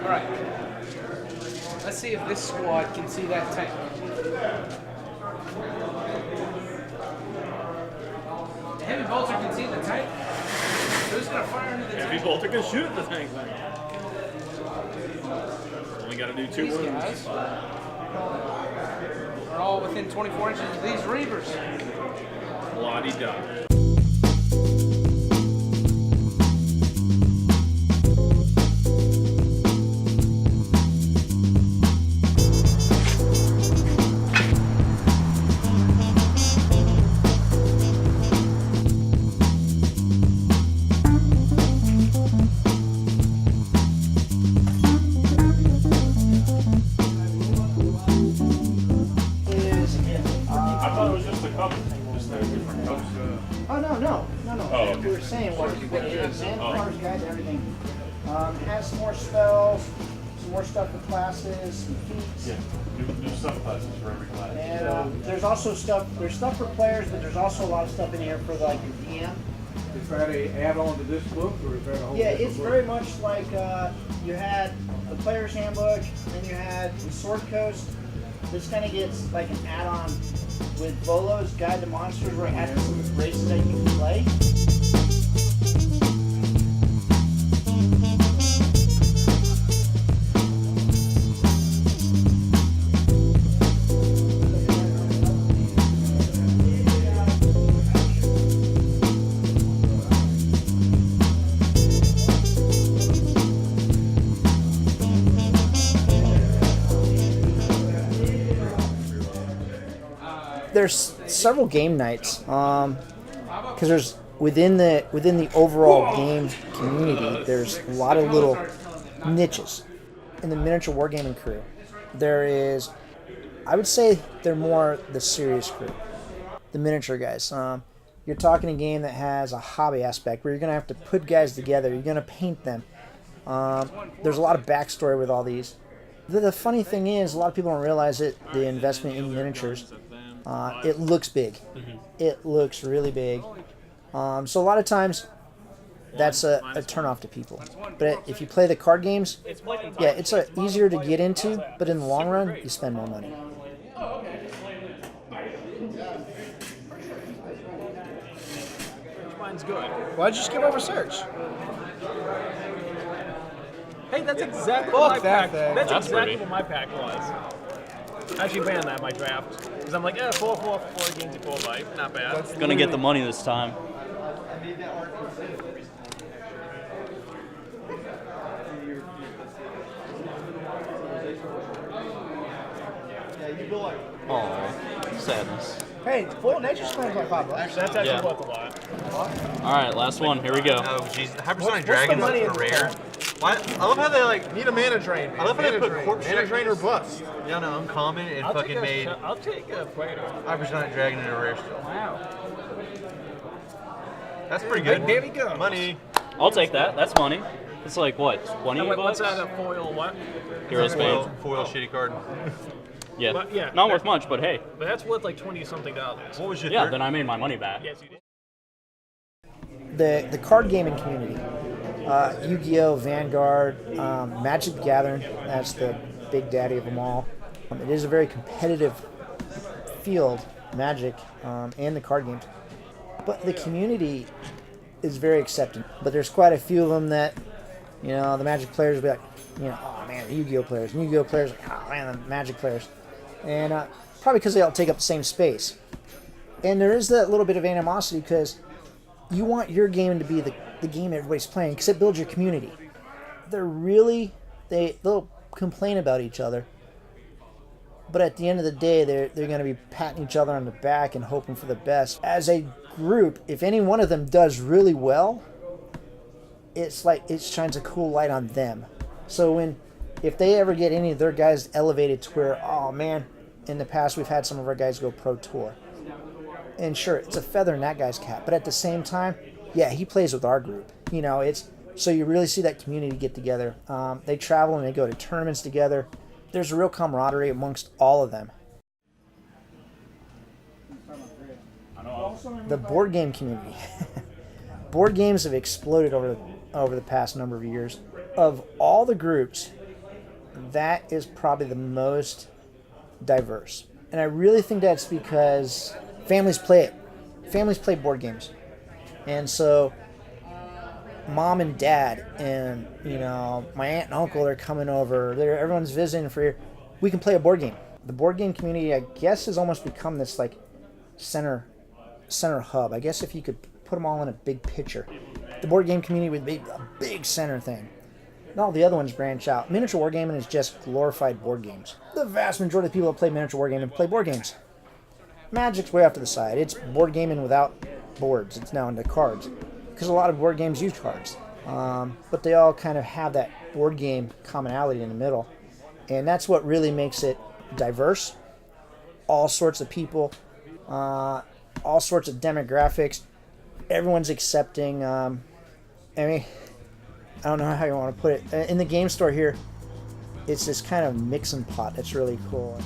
Alright. Let's see if this squad can see that tank. The heavy bolter can see the tank. Who's going to fire into the tank? Heavy bolter can shoot at the tank then. Only got to do 2 These wounds. guys are all within 24 inches of these Reavers. La-di-da. What we were saying was that the exam cars guide everything. It has some more spells, some more stuff for classes, some feats. Yeah, new subclasses for every class. And there's also stuff. There's stuff for players, but there's also a lot of stuff in here for like your DM. Is that a add-on to this book, or is that a whole? Yeah, it's book? very much like you had the player's handbook, then you had the Sword Coast. This kind of gets like an add-on with Volo's Guide to Monsters, where it has some races that you can play. There's several game nights, because there's within the overall game community, there's a lot of little niches in the miniature wargaming crew. There is, I would say, they're more the serious crew, the miniature guys. You're talking a game that has a hobby aspect where you're gonna have to put guys together. You're gonna paint them. There's a lot of backstory with all these. The funny thing is, a lot of people don't realize it. The investment in miniatures. It looks big. It looks really big. So a lot of times, that's a turnoff to people. But if you play the card games, yeah, it's easier to get into, but in the long run, you spend more money. Mine's good. Why'd you skip over search? Hey, that's exactly what my pack. That's exactly pretty. what my pack was. I actually ran that in my draft because I'm like, 4 games to 4 life, not bad. That's Gonna get the money this time. Oh, sadness. Hey, full nature's playing like $5. That's actually Yeah. worth a lot. All right, last one. Here we go. Oh, jeez. Hypersonic What's the Dragon money is in the rare. pack? Why? I love how they like. Need a mana drain, man. I love how they Mana put drain. corpse Mana drain or bust. Yeah, no, uncommon and fucking made I'll take a Predator. Hypersonic Dragon into a rare still. Wow. That's pretty good. There we go. Money. I'll take that. That's money. It's like what, 20 What's bucks? that? A foil what? Hero Spade. Foil shitty card. Yeah. But, yeah, Not that- worth much, but hey. But that's worth like $20-something. What was your Yeah, third? then I made my money back. Yes, you did. The card gaming community, Yu-Gi-Oh, Vanguard, Magic the Gathering, that's the big daddy of them all. It is a very competitive field, Magic, and the card games. But the community is very accepting. But there's quite a few of them that, the Magic players will be like, oh man, the Yu-Gi-Oh players. And Yu-Gi-Oh players, oh man, the Magic players. And probably because they all take up the same space. And there is that little bit of animosity because you want your game to be the game everybody's playing because it builds your community. They'll complain about each other. But at the end of the day, they're going to be patting each other on the back and hoping for the best. As a group, if any one of them does really well, it's like it shines a cool light on them. So if they ever get any of their guys elevated to where, oh man, in the past we've had some of our guys go pro tour. And sure, it's a feather in that guy's cap. But at the same time, yeah, he plays with our group. So you really see that community get together. They travel and they go to tournaments together. There's a real camaraderie amongst all of them. The board game community. Board games have exploded over the past number of years. Of all the groups, that is probably the most diverse. And I really think that's because families play it. Families play board games. And so mom and dad and, my aunt and uncle, they're coming over. Everyone's visiting for here. We can play a board game. The board game community, I guess, has almost become this like center hub. I guess if you could put them all in a big picture, the board game community would be a big center thing. And all the other ones branch out. Miniature wargaming is just glorified board games. The vast majority of people that play miniature wargaming play board games. Magic's way off to the side. It's board gaming without boards. It's now into cards. Because a lot of board games use cards. But they all kind of have that board game commonality in the middle. And that's what really makes it diverse. All sorts of people. All sorts of demographics. Everyone's accepting. I don't know how you want to put it. In the game store here, it's this kind of mix and pot. It's really cool.